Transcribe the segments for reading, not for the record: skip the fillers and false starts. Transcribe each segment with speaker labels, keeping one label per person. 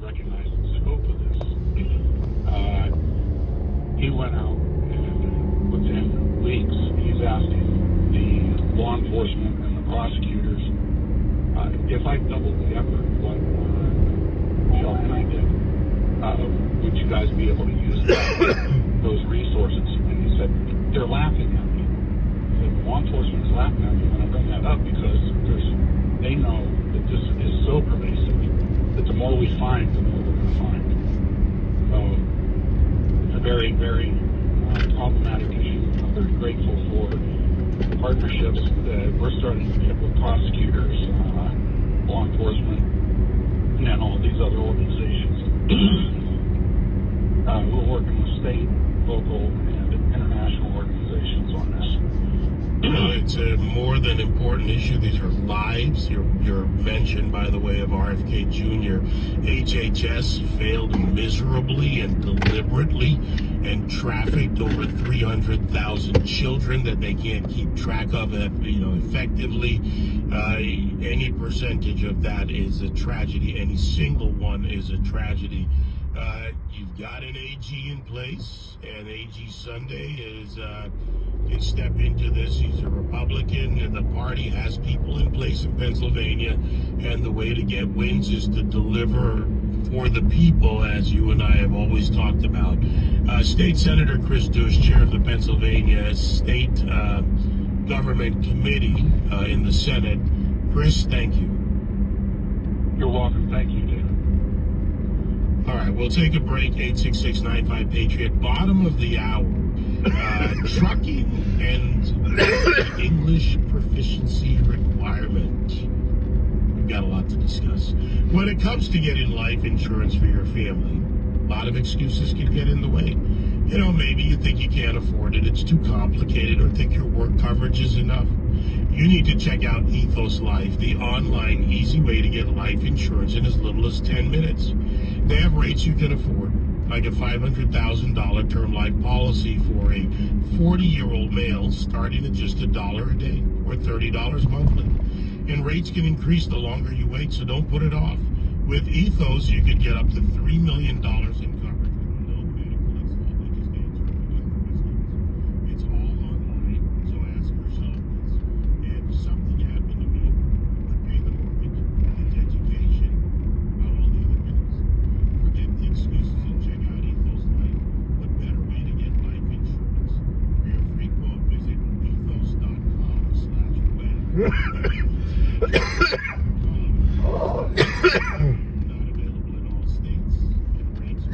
Speaker 1: recognize the scope of this. He went out and within weeks, he's asking the law enforcement and the prosecutors, if I doubled the effort, what Michelle and I did, would you guys be able to use those resources? And he said, they're laughing at me. He said, law enforcement is laughing at me when I bring that up because they know that this is so pervasive that the more we find, the more we're going to find. So it's a very, very problematic issue. I'm very grateful for the partnerships that we're starting to get with prosecutors, law enforcement, and all these other organizations. We're working with state, local, and international organizations on this.
Speaker 2: It's a more than important issue. These are lives. Your mention, by the way, of RFK Jr. HHS failed miserably and deliberately and trafficked over 300,000 children that they can't keep track of, effectively. Any percentage of that is a tragedy. Any single one is a tragedy. You've got an AG in place, and AG Sunday can step into this. He's a Republican, and the party has people in place in Pennsylvania, and the way to get wins is to deliver for the people, as you and I have always talked about. State Senator Chris Dush, chair of the Pennsylvania State Government Committee in the Senate. Chris, thank you.
Speaker 1: You're welcome. Thank you, David.
Speaker 2: All right, we'll take a break. 866-95-PATRIOT. Bottom of the hour. Trucking and English proficiency requirement. We've got a lot to discuss. When it comes to getting life insurance for your family, a lot of excuses can get in the way. Maybe you think you can't afford it, it's too complicated, or think your work coverage is enough. You need to check out Ethos Life, the online easy way to get life insurance in as little as 10 minutes. They have rates you can afford, like a $500,000 term life policy for a 40-year-old male starting at just $1 a day or $30 monthly. And rates can increase the longer you wait, so don't put it off. With Ethos, you could get up to $3 million in coverage with no medical expense. They just answer a few questions. It's all online, so ask yourself this. If something happened to me, who would pay the mortgage, the education, all the other bills? Forget the excuses and check out Ethos Life, the better way to get life insurance. For your free quote, visit ethos.com/web. Not available in all states, and rates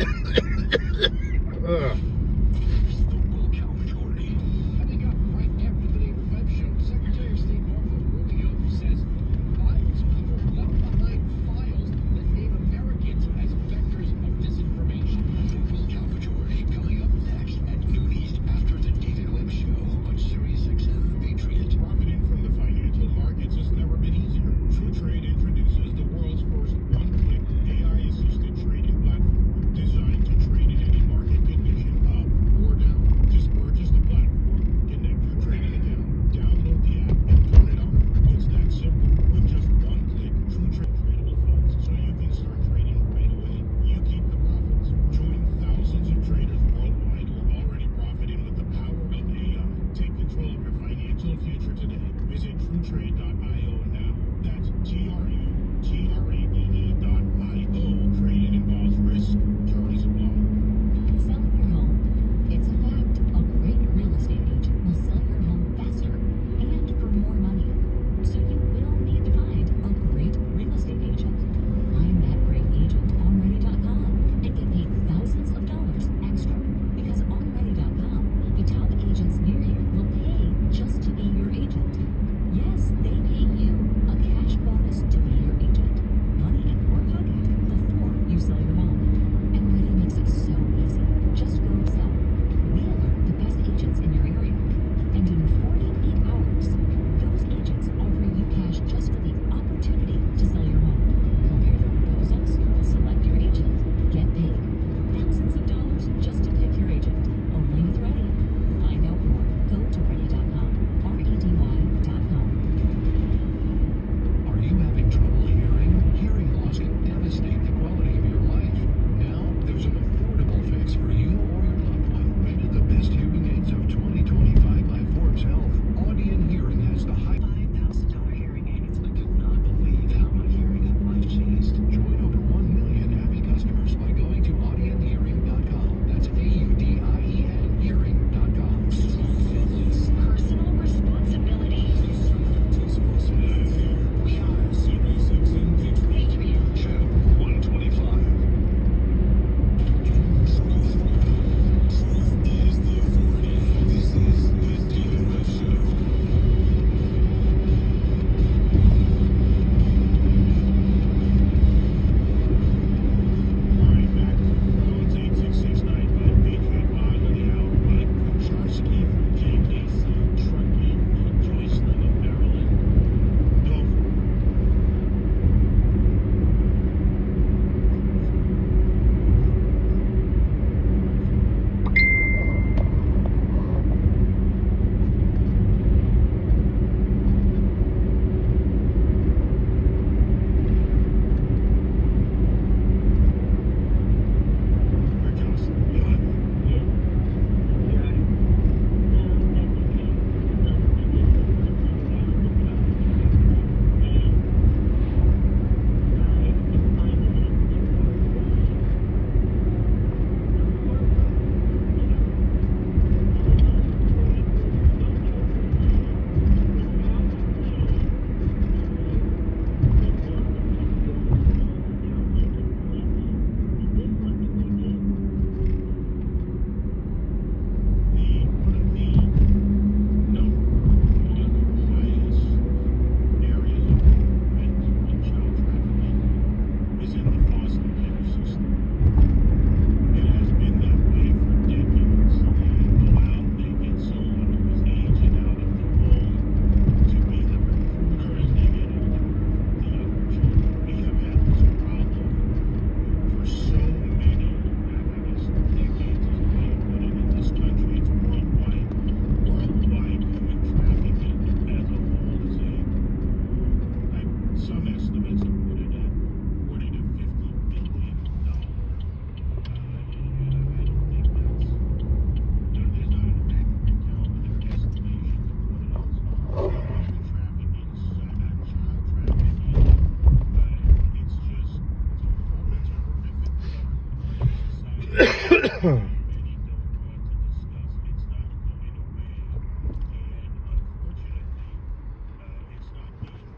Speaker 2: is in the foster care system. It has been that way for decades. They go out, they get someone who is aging out of the home to be the recruiters. They get older, recruit the younger children. We have had this problem for so many, I guess, decades is the way to put it in this country. It's worldwide. Worldwide human trafficking as a whole is some estimates have put it at $40 to $50 billion. I don't think that's, there's not an accurate count, but there are estimations of what it is. Human trafficking, child trafficking, it's a horrific part of society. Many don't want to discuss. It's not going away, and unfortunately, it's not being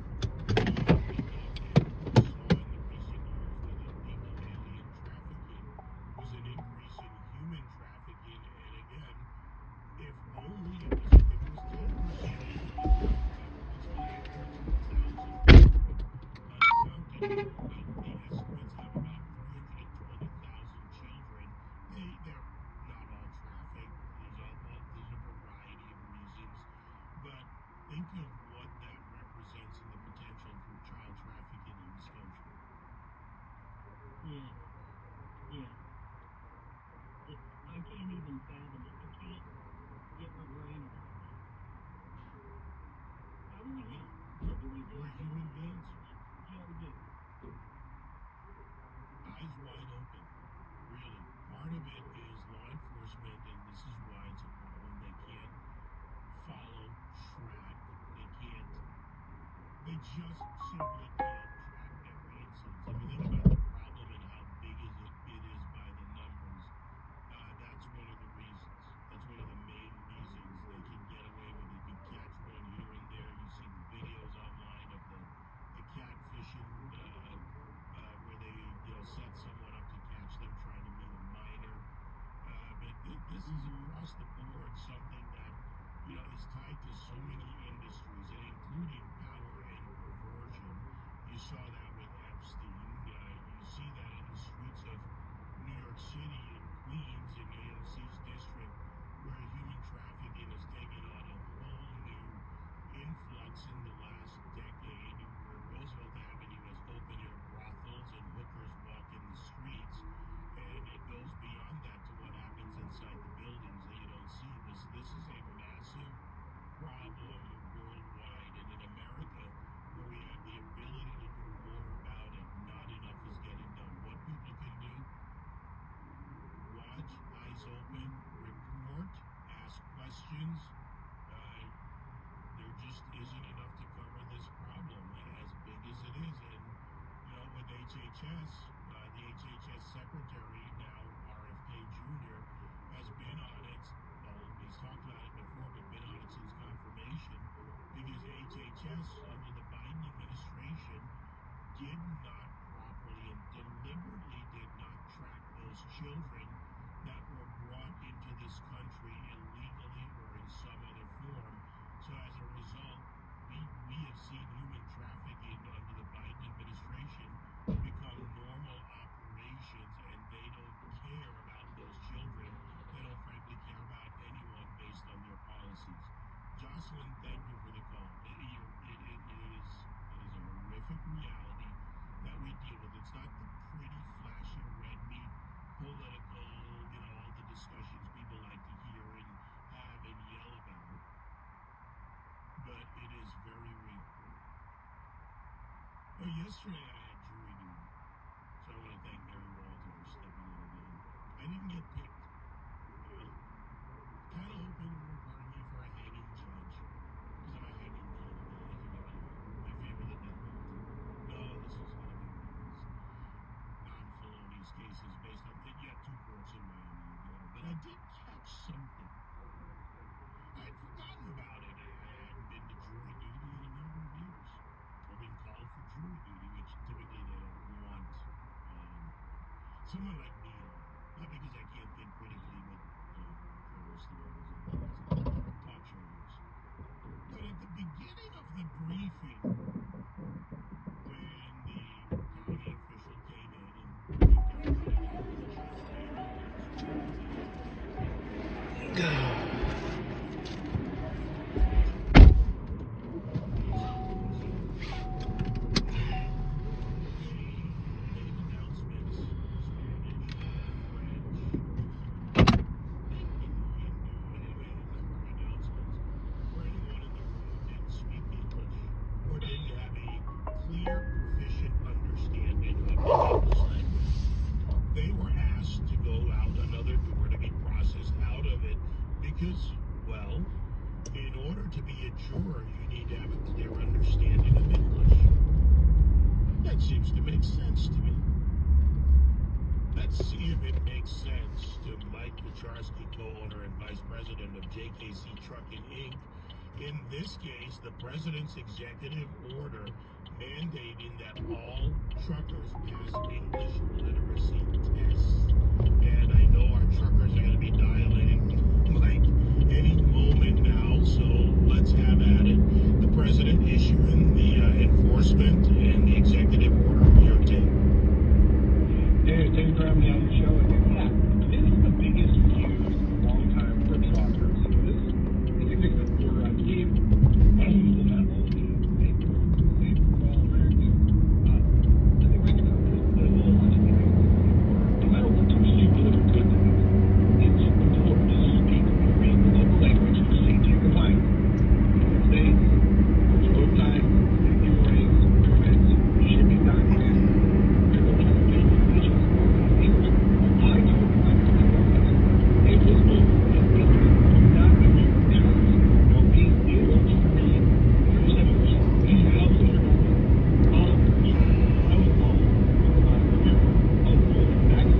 Speaker 2: was an increase in human trafficking, and again, if only it was 10%, uncounted, the estimates have about 320,000 children. They're not all trafficked. There's a variety of reasons, but think of what that represents in the potential for child trafficking in this country.
Speaker 3: Yeah, yeah. I can't even fathom it. I can't get my brain around it. How do we do it? What do we do?
Speaker 2: We're human beings.
Speaker 3: Yeah, we do.
Speaker 2: Eyes wide open, really. Part of it is law enforcement, and this is why it's a problem. They can't follow, track. They just simply can't track every incident. If you think about the problem and how big it is by the numbers, that's one of the reasons. That's one of the main reasons they can get away with it. You catch one here and there. You see the videos online of the catfishing where they set someone up to catch them trying to meet a minor. But this is across the board something that is tied to so many industries, and including power and perversion. You saw that with Epstein. You see that in the streets of New York City and Queens in AOC's district, where human trafficking has taken on a whole new influx in the last decade, where Roosevelt Avenue has open-air brothels and hookers walk in the streets, and it goes beyond that to what happens inside the buildings that you don't see. This is a massive problem worldwide, and in America, where we have the ability to do more about it, not enough is getting done. What people can do: watch, eyes open, report, ask questions. There just isn't enough to cover this problem, as big as it is. And with HHS, the HHS secretary, now RFK Jr., has been on it. He's talked about it before, but been on it since confirmation, because HHS under the Biden administration did not properly and deliberately did not track those children that were brought into this country illegally or in some other form. So as a result, we have seen human trafficking under the Biden administration become normal operations, and they don't care about those children. They don't frankly care about anyone based on their policies. Jocelyn, thank you for the call. It is a horrific reality that we deal with. It's not the pretty, flashy, red meat, political, all the discussions people like to hear and have and yell about. But it is very real. Yesterday I had jury duty, so I want to thank Mary Walter for stepping in again. I didn't get picked. Kind of hoping it would pardon me for a hanging judge, because I'm a hanging candidate, if you know what I mean. I favor the death penalty. No, this was going to be one of these non-felonious cases based on, you have two courts in Miami, but I did catch something. I'd forgotten about it. I hadn't been to jury duty in a number of years. I've been called for jury duty, which typically they don't want someone like me on. Not because I can't think critically, but talk show host. But at the beginning of the briefing, when the county official came Because, well, in order to be a juror, you need to have a clear understanding of English. That seems to make sense to me. Let's see if it makes sense to Mike Wacharski, co-owner and vice president of JKC Trucking Inc. In this case, the president's executive order mandating that all truckers pass English literacy tests. And I know our truckers are going to be dialing like any moment now, so let's have at it. The president issuing the enforcement and the executive order. Your take.
Speaker 1: Hey, thanks for having me on the show. And yeah, this is the biggest news in a long time for truckers. So this executive order, I believe, will not only make it safe for all Americans, I think right now, the whole situation, no matter what kind of stupid or good it is, it's important to speak and read the local language for safety and compliance. States, road signs, giveaways, permits, shipping documents, and those kind of things. English apply to the process. It was both not being challenged or being able to read and understand English. These helps in all of this. I was involved with a lot of review of all the facts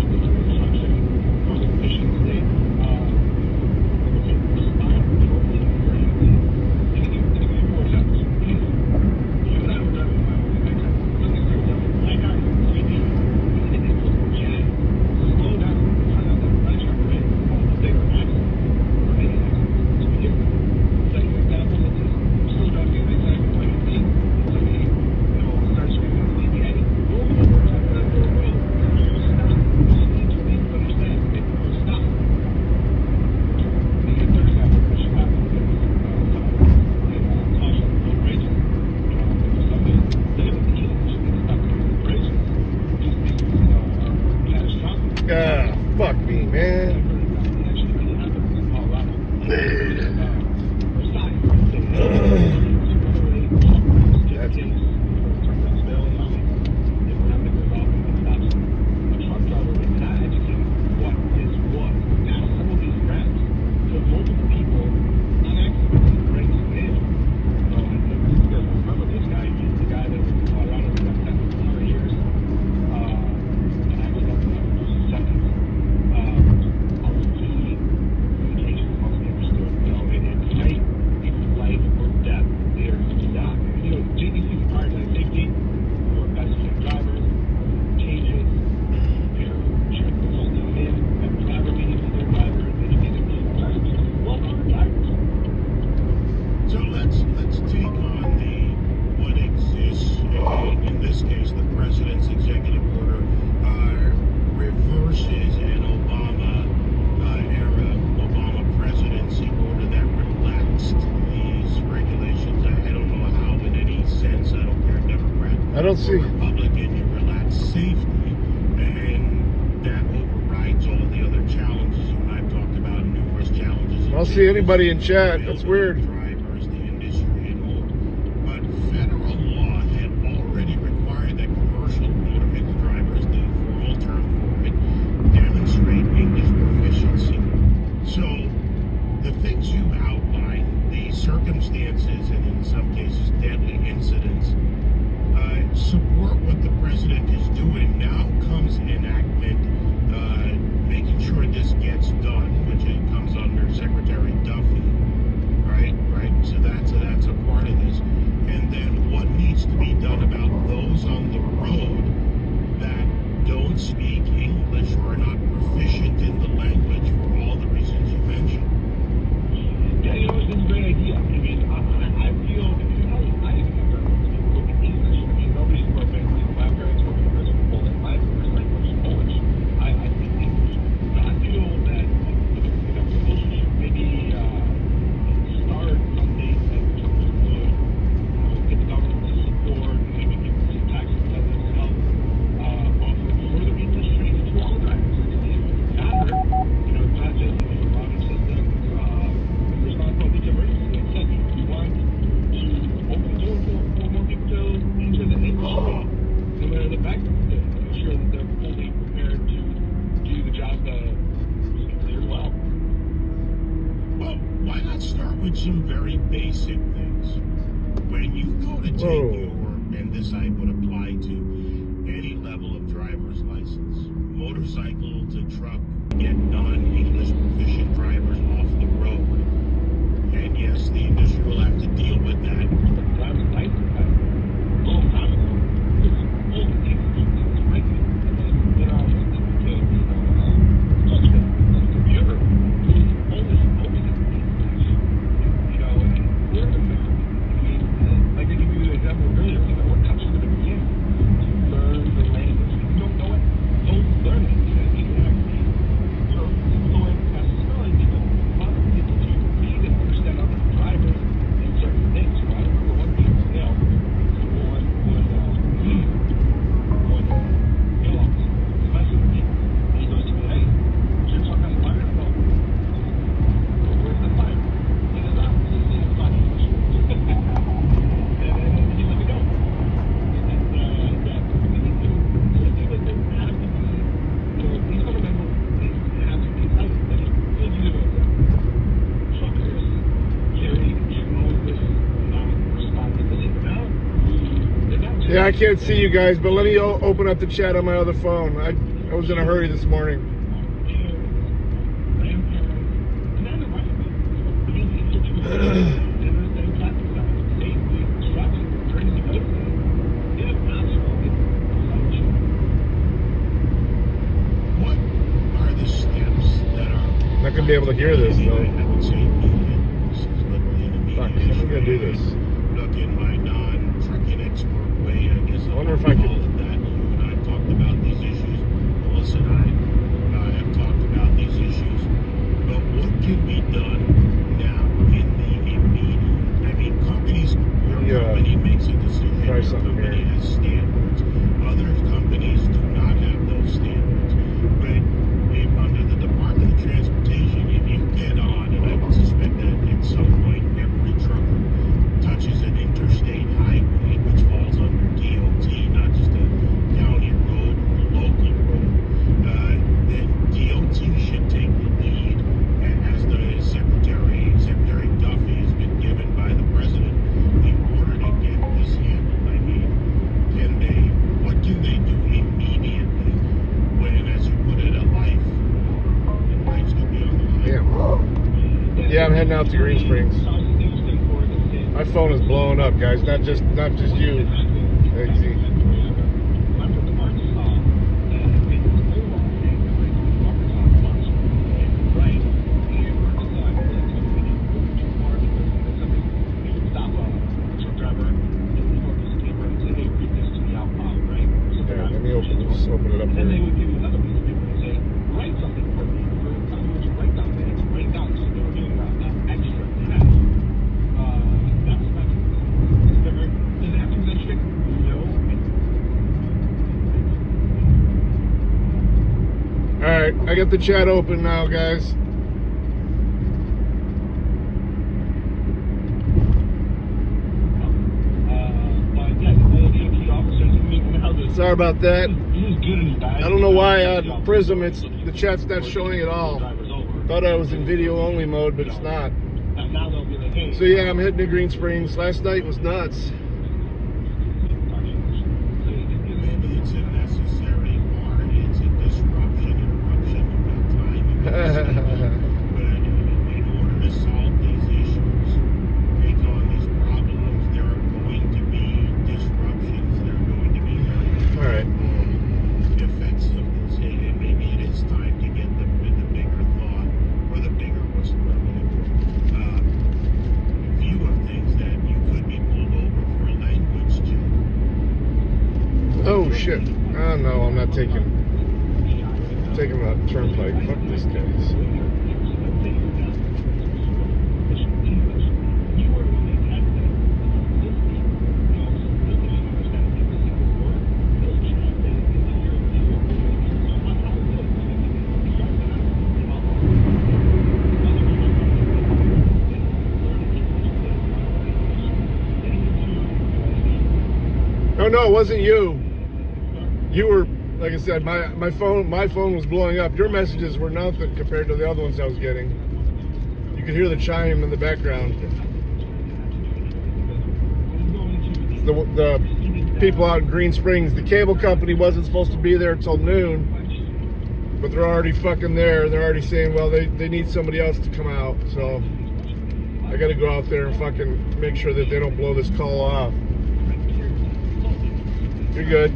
Speaker 1: of the construction of the Michigan State. Respond totally brilliantly. And to give you more examples, you and I were driving my own next time. Something started up. Black guy, sleepy. And it was Jack. Slow down. Find out that my truck ran a bigger accident. Or any accident. It's ridiculous. Second example is this. Slow down the next time when you think somebody, starts screaming at me, hey, go over the road, go over the road. Stop. You just need to read and understand. Stop. The third example, which happened with caution on bridges. Somebody living in the English and stop doing the bridges. These things catastrophic.
Speaker 4: Fuck me, man.
Speaker 1: It actually really happens in Colorado.
Speaker 2: So let's take on what exists. In this case, the president's executive order reverses an Obama presidency order that relaxed these regulations. I don't know how, in any sense. I don't care, Democrat
Speaker 4: I don't see.
Speaker 2: or Republican, you relax safety, and that overrides all the other challenges you and I've talked about. Numerous challenges.
Speaker 4: I don't see anybody in chat. That's weird.
Speaker 2: Drivers, the industry, and more. But federal law had already required that commercial motor vehicle drivers, the formal term for it, demonstrate English proficiency. So the things you outlined, the circumstances, and in some cases deadly incidents, support what the president is doing. Now comes enactment, making sure this gets done, which it comes under Secretary Duffy, right? some very basic things. When you go to take your, and this I would apply to any level of driver's license, motorcycle to truck, get non-English proficient drivers off the road. And yes, the industry will have to deal with that.
Speaker 1: Driver's license, a long time ago, it's old English, it's written, and then it all became, computer. Only English. You know, and we're the middle. I mean, like I give you an example earlier, you know, what comes to the beginning? Learn the language. If you don't know it, don't learn it. You know, you actually, so fluent as spelling, you know, a lot of people do read and understand other drivers in certain things, right? For one thing, you know, especially when he goes to me, hey, you're talking about fire? No. Where's the fire? He goes, it's funny. And he let me go. And that we need to, that there has to be, you know, these fundamentals have to be tight. And if you know, truckers carry tremendous amount of responsibility. Now, they're not just,
Speaker 4: Yeah, I can't see you guys, but let me open up the chat on my other phone. I was in a hurry this morning.
Speaker 2: What are the steps that are...
Speaker 4: Not gonna be able to hear this
Speaker 2: I
Speaker 4: though.
Speaker 2: would say immediate. This is literally an immediate
Speaker 4: Fuck, how am I gonna do this?
Speaker 2: Look, in my non-trucking expert way, I guess
Speaker 4: I wonder if I
Speaker 2: call
Speaker 4: could-
Speaker 2: it that. You and I have talked about these issues. Melissa and I have talked about these issues. But what can be done now in the immediate? I mean, companies, your company makes a decision.
Speaker 4: Try
Speaker 2: Your
Speaker 4: something
Speaker 2: company
Speaker 4: here.
Speaker 2: has standards. Other companies do not have those standards. But if under the Department of Transportation, if you get on, and I would suspect that at some point every trucker touches an interstate highway, which falls under DOT, not just a county road or a local road, then DOT should take the lead, as the Secretary Duffy has been given by the president in order to get this handled. I mean, what can they do immediately when, as you put it, a life and lives could be on the line?
Speaker 4: Yeah, I'm heading out to Green Springs. My phone is blowing up, guys. Not just you. XZ. Yeah, let me open it up
Speaker 1: And they
Speaker 4: here.
Speaker 1: would give you another piece of paper and say, write something for me. For you to write down there, write down. So they were giving out extra cash. That's not true. Does it have to be that strict? No.
Speaker 4: Alright, I got the chat open now, guys.
Speaker 1: But yeah, the DOT officers, I mean, how the
Speaker 4: Sorry about that.
Speaker 1: he was good and bad.
Speaker 4: I don't know why on Prism the chat's not showing at all. Thought I was in video only mode, but it's not.
Speaker 1: And now they'll be like, hey.
Speaker 4: So yeah, I'm heading to Green Springs. Last night was nuts.
Speaker 2: Maybe it's a necessary or it's a disruption, interruption, you got time. But in order to solve these issues, take on these problems, there are going to be disruptions. There are going to be
Speaker 4: Alright.
Speaker 2: effects of this. And maybe it is time to get the bigger thought or the bigger view of things that you could be pulled over for a language check.
Speaker 4: Oh shit. Oh no, I'm not taking the turnpike. Fuck this guys. Oh no, it wasn't you. You were, like I said, my phone was blowing up. Your messages were nothing compared to the other ones I was getting. You could hear the chime in the background. The people out in Green Springs, the cable company wasn't supposed to be there until noon, but they're already fucking there. They're already saying, well, they need somebody else to come out. So I got to go out there and fucking make sure that they don't blow this call off. You're good.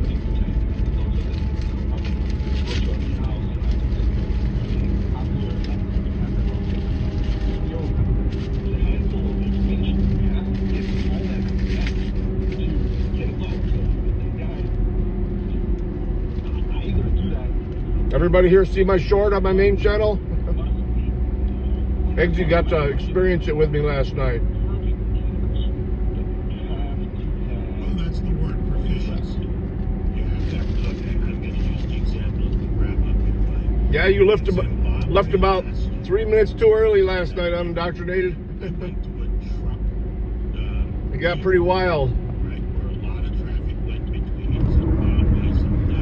Speaker 4: Everybody here see my short on my main channel? Eggsy got to experience it with me last night.
Speaker 2: Well, that's the word, proficiency. You have to look at, I'm going to use the example of the wrap up here.
Speaker 4: Yeah, you left about 3 minutes too early last night, unindoctrinated.
Speaker 2: I went to a truck.
Speaker 4: It got pretty wild.
Speaker 2: Right, where a lot of traffic went between some ways and left.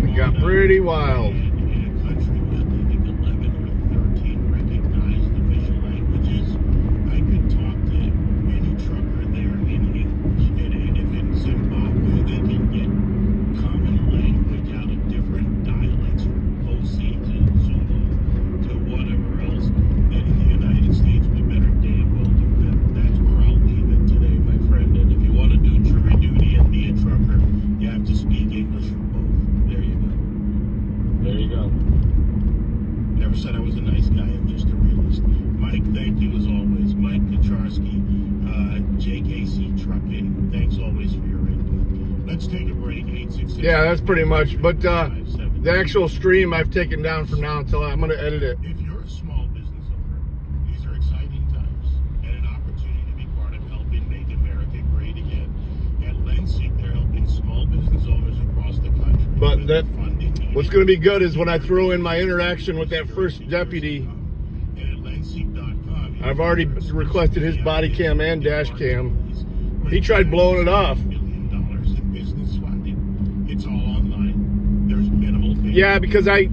Speaker 4: It got pretty wild.
Speaker 2: In a country with, I think, 11 or 13 recognized official languages, I could talk to any trucker there in English. And if in Zimbabwe they can get common language out of different dialects from Kosi to Zulu to whatever else, then in the United States we better damn well do better. That's where I'll leave it today, my friend. And if you want to do jury duty and be a trucker, you have to speak English for both. There you go.
Speaker 1: There you go.
Speaker 2: Never said I was a nice guy, I'm just a realist. Mike, thank you as always. Mike Kacharski, JKC Trucking, thanks always for your input. Let's take a break. 866.
Speaker 4: Yeah, that's pretty much. But the actual stream I've taken down from now until I'm going to edit it.
Speaker 2: If you're a small business owner, these are exciting times and an opportunity to be part of helping make America great again. At Lenseek, they're helping small business owners across the country.
Speaker 4: But what's going to be good is when I throw in my interaction with that first deputy, I've already requested his body cam and dash cam. He tried blowing it off.
Speaker 2: $1 million in business funding. It's all online. There's minimal pay.
Speaker 4: Yeah, because I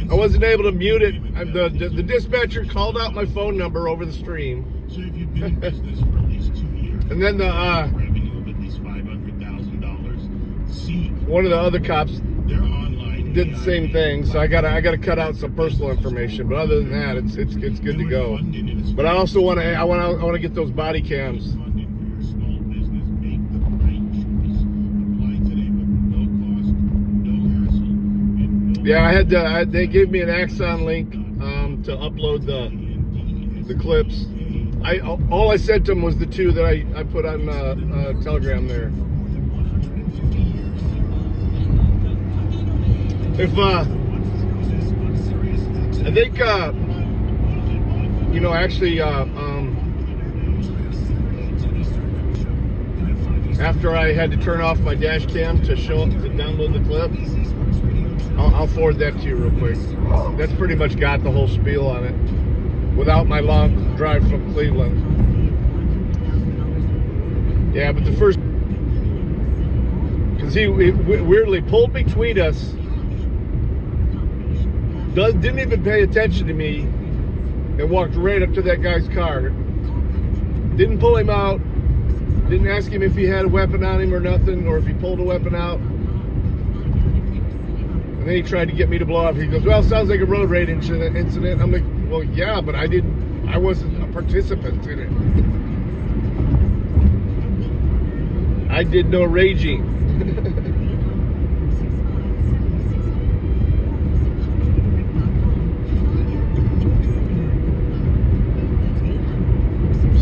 Speaker 4: wasn't able to mute it. The dispatcher called out my phone number over the stream.
Speaker 2: So if you've been in business for at least 2 years,
Speaker 4: And then the
Speaker 2: revenue of at least $500,000, see
Speaker 4: one of the other cops
Speaker 2: their online
Speaker 4: did the same thing, so I gotta cut out some personal information. But other than that, it's good to go. But I also want to get those body cams.
Speaker 2: Funding for your small business. Make the right choice. Apply today with no cost, no hassle, and no.
Speaker 4: Yeah, they gave me an Axon link to upload the clips. All I sent them was the two that I put on Telegram there. If I think actually after I had to turn off my dash cam to download the clip, I'll forward that to you real quick. That's pretty much got the whole spiel on it without my long drive from Cleveland. Yeah, but the first, because he weirdly pulled between us, didn't even pay attention to me, and walked right up to that guy's car. Didn't pull him out, didn't ask him if he had a weapon on him or nothing, or if he pulled a weapon out. And then he tried to get me to blow off. He goes, well, sounds like a road rage incident. I'm like, well, yeah, but I wasn't a participant in it. I did no raging.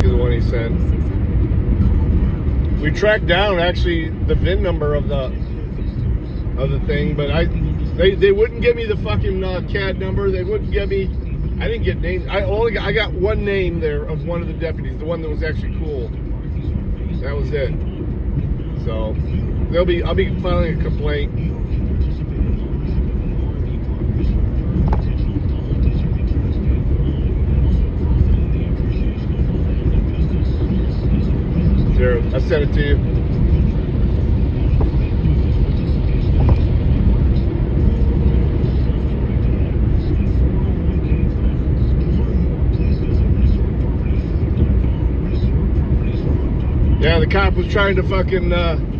Speaker 4: See the one he sent. We tracked down actually the VIN number of the thing, but they wouldn't give me the fucking CAD number. They wouldn't give me. I didn't get names. I got one name there of one of the deputies, the one that was actually cool. That was it. So I'll be filing a complaint. There, I sent it to you. cop was trying to fucking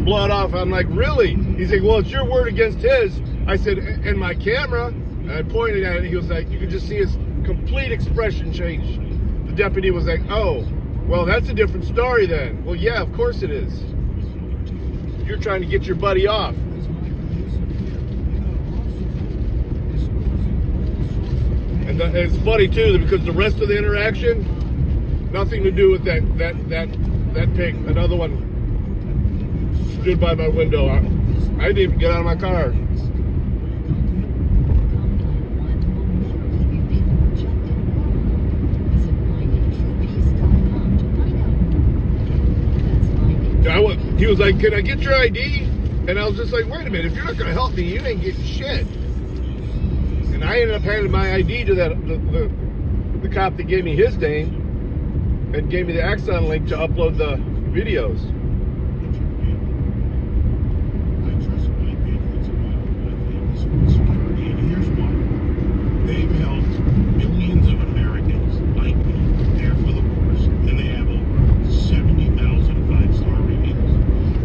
Speaker 4: blow it off. I'm like, really? He's like, well, it's your word against his. I said, and my camera. And I pointed at it. He was like, you could just see his complete expression change. The deputy was like, oh, well, that's a different story then. Well, yeah, of course it is. You're trying to get your buddy off. And it's funny too, because the rest of the interaction, nothing to do with that pig. Another one stood by my window. I didn't even get out of my car. He was like, can I get your ID? And I was just like, wait a minute, if you're not going to help me, you ain't getting shit. And I ended up handing my ID to the cop that gave me his name and gave me the Axon link to upload the videos.
Speaker 2: I trust my patriots about my family's food security, and here's why. They've helped millions of Americans like me prepare for the worst, and they have over 70,000 five-star reviews.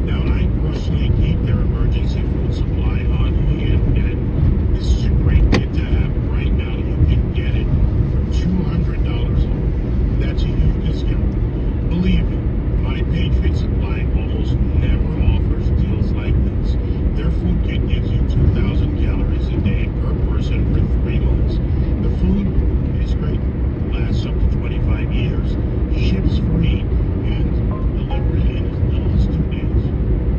Speaker 2: Now, I personally keep their emergency food supply on hand, and this is a great kit to have right now. You can get it for $200 off. That's a huge discount. Believe me, my Patriot Supply almost never offers deals like this. Their food kit gives you 2,000 calories a day per person for 3 months. The food is great, lasts up to 25 years, ships free, and delivery in as little as 2 days.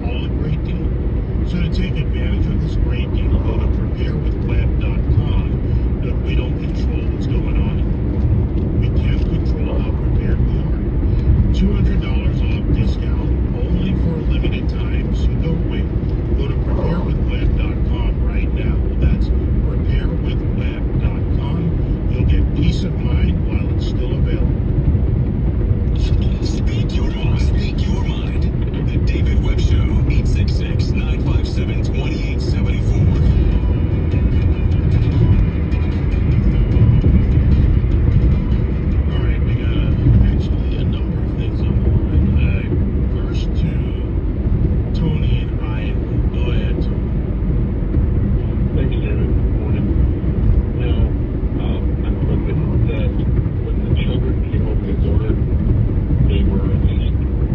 Speaker 2: All a great deal. So to take advantage of this great deal, go to preparewithweb.com. But we don't control what's going on in the world. We can't control how prepared we are. $200 off discount only for a limited time, so don't wait. Go to preparewithweb.com right now. That's preparewithweb.com. You'll get peace of mind while it's still available.
Speaker 5: Speak your mind. Speak your mind. The David Webb Show, 866-957-2874.
Speaker 2: All right, we got actually a number of things on the line. First to Tony and Ryan. Go ahead, Tony.
Speaker 1: Thanks, David. Good morning. Now, I'm hoping that when the children came over the border, they were at least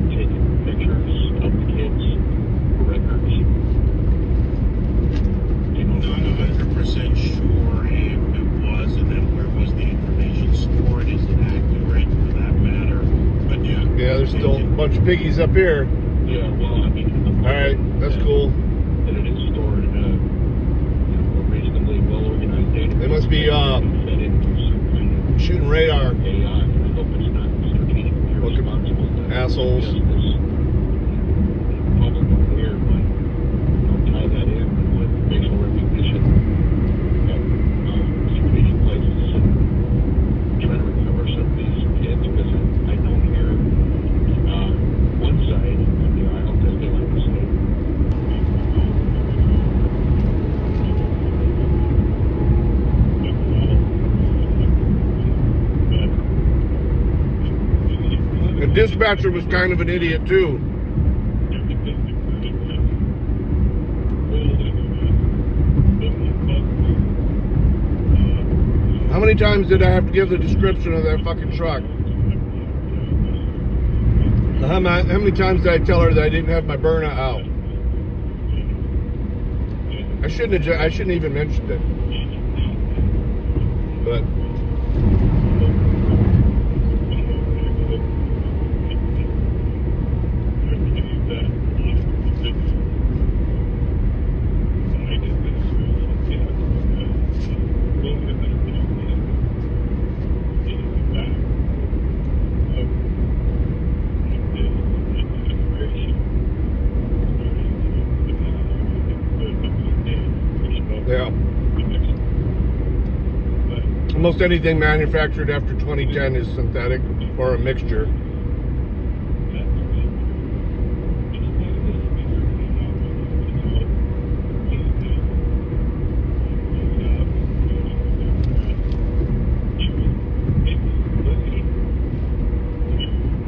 Speaker 1: taking pictures of the kids for records. You know,
Speaker 2: Not 100% sure if it was, and then where was the information stored? Is it accurate for that matter? But yeah.
Speaker 4: Yeah, there's still a bunch of piggies up here.
Speaker 1: yeah, well, I mean,
Speaker 4: All right, that's cool.
Speaker 1: that it is stored in a reasonably well-organized database.
Speaker 4: They must be
Speaker 1: fed into some kind of
Speaker 4: shooting radar.
Speaker 1: AI. I hope it's not being
Speaker 4: Look at
Speaker 1: irresponsible to
Speaker 4: assholes.
Speaker 1: just this public here, but tie that in with facial recognition at secretion places and try to recover some of these kids, because I know here one side of the aisle, as they like to say,
Speaker 4: The dispatcher was kind of an idiot too. How many times did I have to give the description of that fucking truck? How many times did I tell her that I didn't have my burner out? I shouldn't even mentioned it. But yeah. Almost anything manufactured after 2010 is synthetic or a mixture.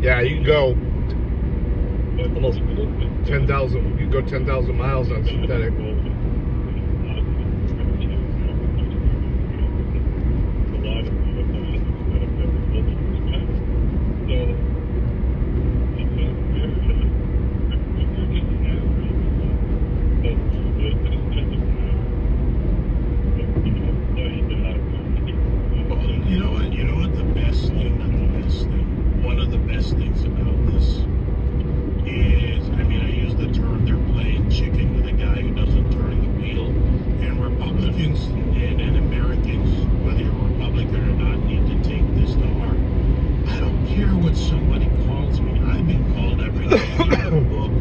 Speaker 4: Yeah, you can go. almost 10,000. You go 10,000 miles on synthetic.
Speaker 2: One of the best things about this is, I mean, I use the term they're playing chicken with a guy who doesn't turn the wheel. And Republicans and Americans, whether you're a Republican or not, need to take this to heart. I don't care what somebody calls me. I've been called every day in the book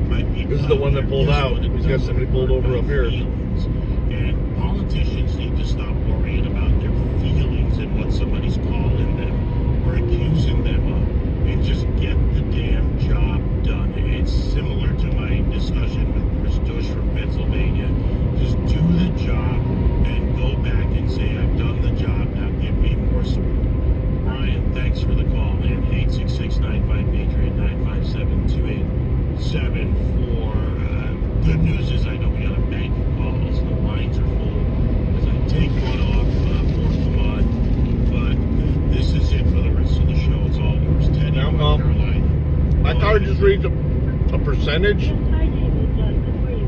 Speaker 2: by people.
Speaker 4: This is the one that pulled out. He's got somebody pulled over up here.
Speaker 2: And politicians need to stop worrying about their feelings and what somebody's calling them or accusing them of, and just get the damn job done. It's similar to my discussion with Chris Dush from Pennsylvania. Just do the job and go back and say, I've done the job, now give me more support. Brian, thanks for the call, man. 866-95-PATRIOT, 957-2874. Good news is I know we got a bank of calls. The lines are full. As I take one off, force them on. But this is it for the rest of the show. It's all yours. Teddy, North Carolina.
Speaker 4: My card just reads a percentage.
Speaker 3: Yes, hi, David. Good morning.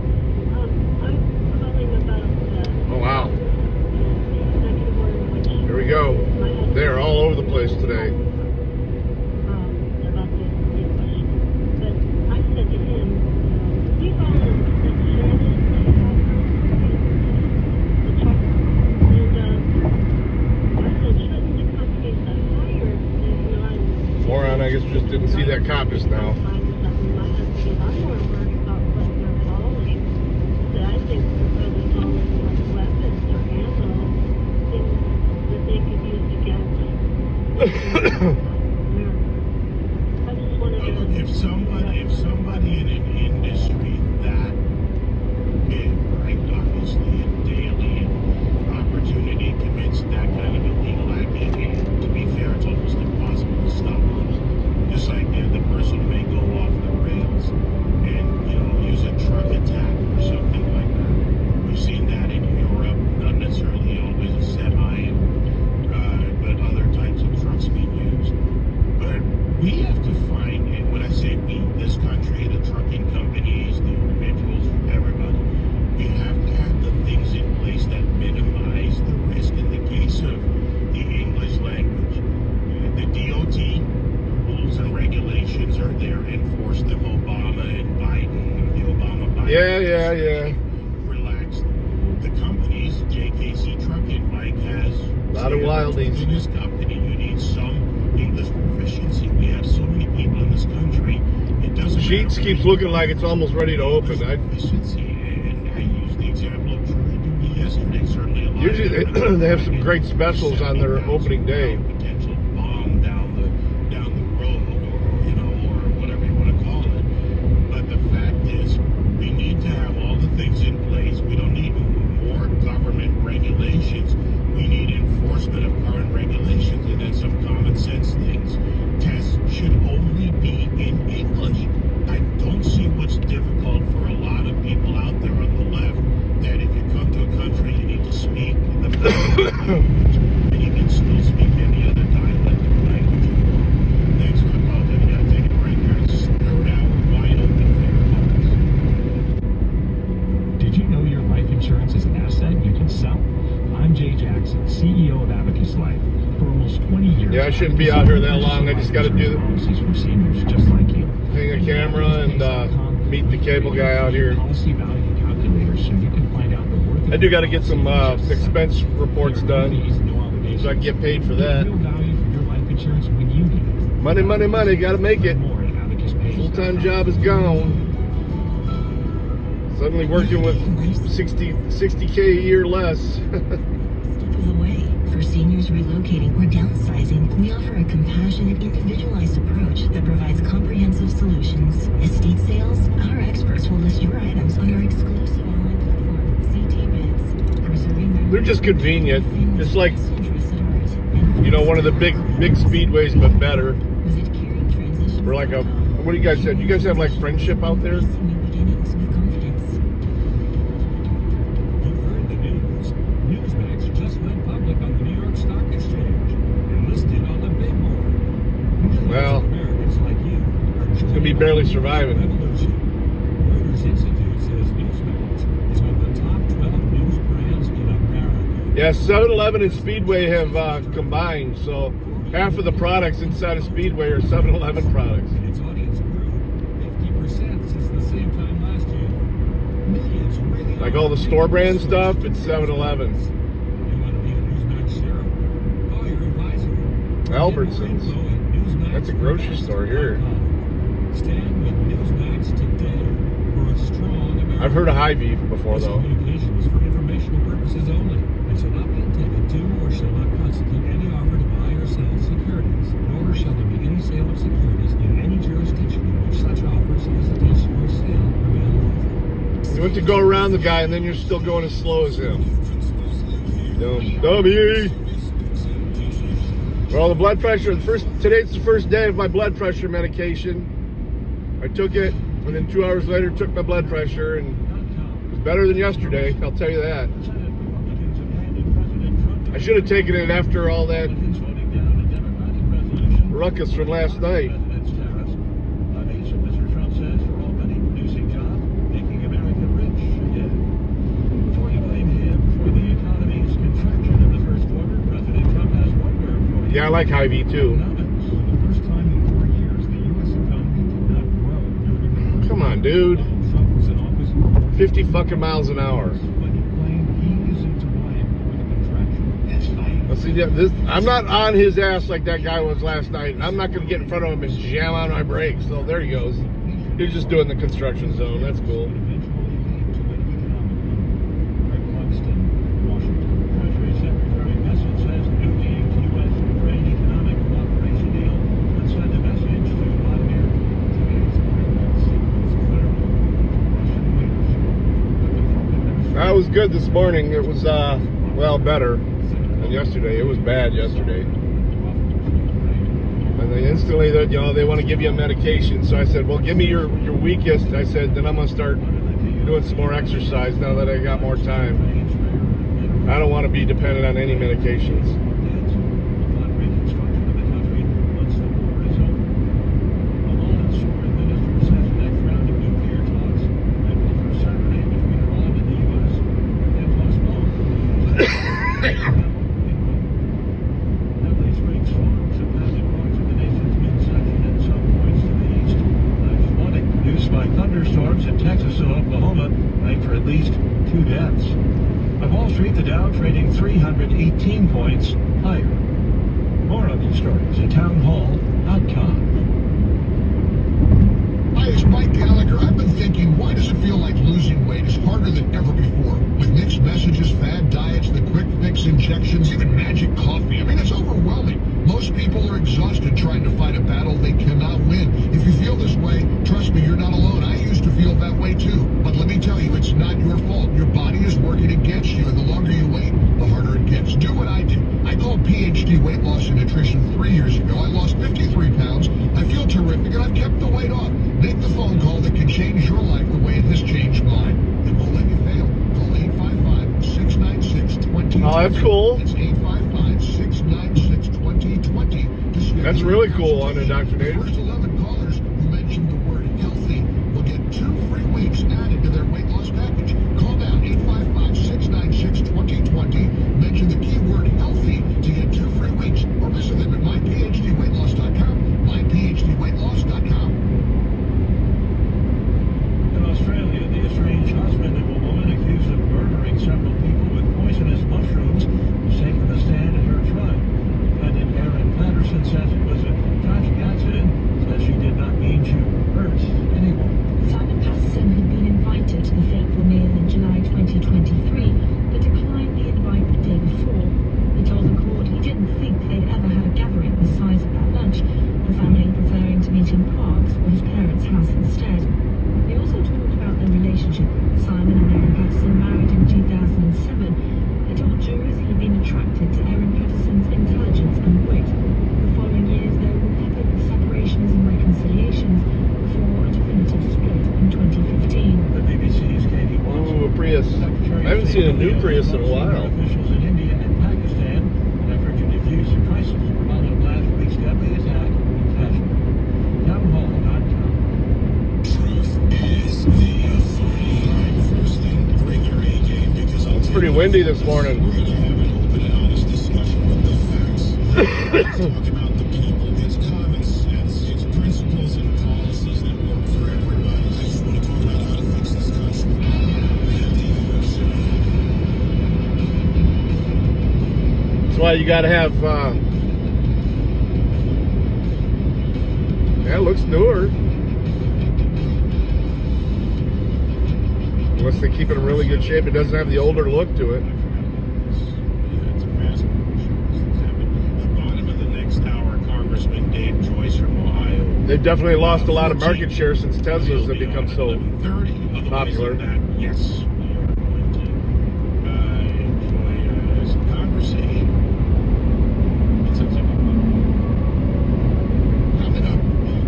Speaker 3: I'm calling about
Speaker 4: Oh, wow.
Speaker 3: the executive order which
Speaker 4: Here we go. They're all over the place today.
Speaker 3: about the English. But I said to him, we've all been stranded the truck. And I said, shouldn't the companies that hired the
Speaker 4: Moron, I guess, just didn't see that cop just now.
Speaker 3: I'm more worried about what they're hauling. That I think they're probably hauling like weapons or ammo, things that they could use against America. I just wanted to.
Speaker 2: If somebody in an industry that big, right, obviously in daily opportunity commits that kind of illegal activity, to be fair, it's almost impossible to stop them. Just like the person who may go off the rails and, use a truck attack or something like that. We've seen that in Europe, not necessarily always a semi, but other types of trucks being used. But we have to find, and when I say we, this country, the trucking companies, the individuals, everybody, we have to have the things in place that minimize the risk in the case of the English language. The DOT, rules and regulations are there. Enforce them. Obama and Biden, the Obama-Biden.
Speaker 4: Yeah.
Speaker 2: Relax. The companies, JKC Trucking, Mike has
Speaker 4: A lot of wildies.
Speaker 2: in his company. You need some English proficiency. We have so many people in this country. It doesn't.
Speaker 4: Sheets
Speaker 2: matter
Speaker 4: keeps looking like it's almost ready to open.
Speaker 2: Proficiency, and I use the example of jury duty yesterday. Certainly, a lot
Speaker 4: Usually
Speaker 2: of
Speaker 4: they have some great specials on their opening day.
Speaker 2: Potential bomb down the road, or whatever you want to call it. But the fact is, we need to have all the things in place. We don't need more government regulations. We need enforcement of current regulations and then some common sense things. Tests should only be in English. I don't see what's difficult for a lot of people out there on the left that if you come to a country, you need to speak the language, and you can still speak any other dialect of language you want. Thanks for the call, David. We gotta take a break here. It's third hour, wide open for your calls.
Speaker 6: Did you know your life insurance is an asset you can sell? I'm Jay Jackson, CEO of Abacus Life. For almost 20 years,
Speaker 4: Yeah, I shouldn't be out here that long. I just got to do
Speaker 6: policies for seniors just like you.
Speaker 4: hang a camera and meet the cable guy out here.
Speaker 6: Policy value calculator, so you can find out the worth.
Speaker 4: I do got to get some expense reports done, so I can get paid for that.
Speaker 6: Real value for your life insurance when you need it.
Speaker 4: Money, got to make it.
Speaker 6: More at AbacusPay.com.
Speaker 4: Full-time job is gone. Suddenly working with 60K a year less.
Speaker 7: Step of the way. For seniors relocating or downsizing, we offer a compassionate, individualized approach that provides comprehensive solutions. Estate sales, our experts will list your items on our exclusive online platform, CT Bids. Preserving
Speaker 4: They're just convenient. Just like,
Speaker 7: interest at heart.
Speaker 4: one of the big speedways, but better.
Speaker 7: Visit Caring Transition.
Speaker 4: For like a what do you guys have? Do you guys have like friendship out there?
Speaker 7: New beginnings with confidence.
Speaker 6: You've heard the news. Newsmax just went public on the New York Stock Exchange and listed on the big board. Millions
Speaker 4: Well,
Speaker 6: of Americans like you are
Speaker 4: It's gonna be barely surviving.
Speaker 6: revolution. Reuters Institute says Newsmax is one of the top 12 news brands in America.
Speaker 4: Yeah, 7-Eleven and Speedway have combined, so half of the products inside of Speedway are 7-Eleven products.
Speaker 6: And its audience grew 50% since the same time last year. Millions really
Speaker 4: Like all the store brand stuff, it's 7-Eleven.
Speaker 6: If you want to be a Newsmax shareholder, call your advisor.
Speaker 4: Albertsons. That's a grocery store here.
Speaker 6: Stand with Newsmax today for a strong America.
Speaker 4: I've heard of Hy-Vee before,
Speaker 6: This
Speaker 4: though.
Speaker 6: communication is for informational purposes only and shall not be intended to or shall not constitute any offer to buy or sell securities, nor shall there be any sale of securities in any jurisdiction in which such offer, solicitation, or sale may be unlawful.
Speaker 4: You want to go around the guy, and then you're still going as slow as him. Dummy. Well, the blood pressure. Today's the first day of my blood pressure medication. I took it, and then 2 hours later took my blood pressure, and it was better than yesterday. I'll tell you that. I should have taken it after all that ruckus from last night. Yeah, I like Hy-Vee too. Come on, dude. 50 fucking miles an hour. Let's see, I'm not on his ass like that guy was last night. I'm not going to get in front of him and jam on my brakes. So there he goes. He's just doing the construction zone. That's cool. That was good this morning. It was, well, better than yesterday. It was bad yesterday. And they instantly, they want to give you a medication. So I said, well, give me your weakest. I said, then I'm going to start doing some more exercise now that I got more time. I don't want to be dependent on any medications.
Speaker 8: Thunderstorms in Texas and Oklahoma make for at least 2 deaths. On Wall Street, the Dow trading 318 points higher. More on these stories at townhall.com.
Speaker 9: Hi, it's Mike Gallagher. I've been thinking, why does it feel like losing weight is harder than ever before? With mixed messages, fad diets, the quick fix injections, even magic coffee. I mean, it's overwhelming. Most people are exhausted trying to fight a battle they cannot win. If you feel this way, trust me, you're not alone. I used to feel that way too. But let me tell you, it's not your fault. Your body is working against you, and the longer you wait, the harder it gets. Do what I did. I called PhD Weight Loss and Nutrition 3 years ago. I lost 53 pounds. I feel terrific, and I've kept the weight off. Make the phone call that can change your life the way it has changed mine. It won't let you fail. Call 855-696-2020.
Speaker 4: Oh, that's cool.
Speaker 9: It's 855-696-2020.
Speaker 4: That's really cool on Indoctrinated.
Speaker 9: First 11 callers who mentioned the word healthy will get 2 free weeks added to their weight loss package. Call now 855-696-2020. Mention the keyword healthy to get 2 free weeks, or visit them at myphdweightloss.com. myphdweightloss.com.
Speaker 8: In Australia, the estranged husband of a woman accused of murdering several people with poisonous mushrooms was taking the stand at her trial. Defendant Aaron Patterson says it was a tragic accident.
Speaker 4: seen a new Prius in a while.
Speaker 8: Officials in India and Pakistan in an effort to defuse the crisis following last week's deadly attack in Kashmir. Townhall.com.
Speaker 5: Truth is the authority. First thing, bring your A game because I'll
Speaker 4: It's pretty windy this morning.
Speaker 5: We're going to have an open and honest discussion with the facts. Let's talk about the people. It's common sense. It's principles and policies that work for everybody. I just want to talk about how to fix this country.
Speaker 4: That's why you gotta have, yeah, it looks newer. Unless they keep it in really good shape. It doesn't have the older look to it.
Speaker 2: It's a fast the bottom of the next hour, Congressman Dave Joyce from Ohio.
Speaker 4: They've definitely lost a lot of market share since Teslas have become so popular.
Speaker 2: Yes, we are going to enjoy some conversation. It sounds like a coming up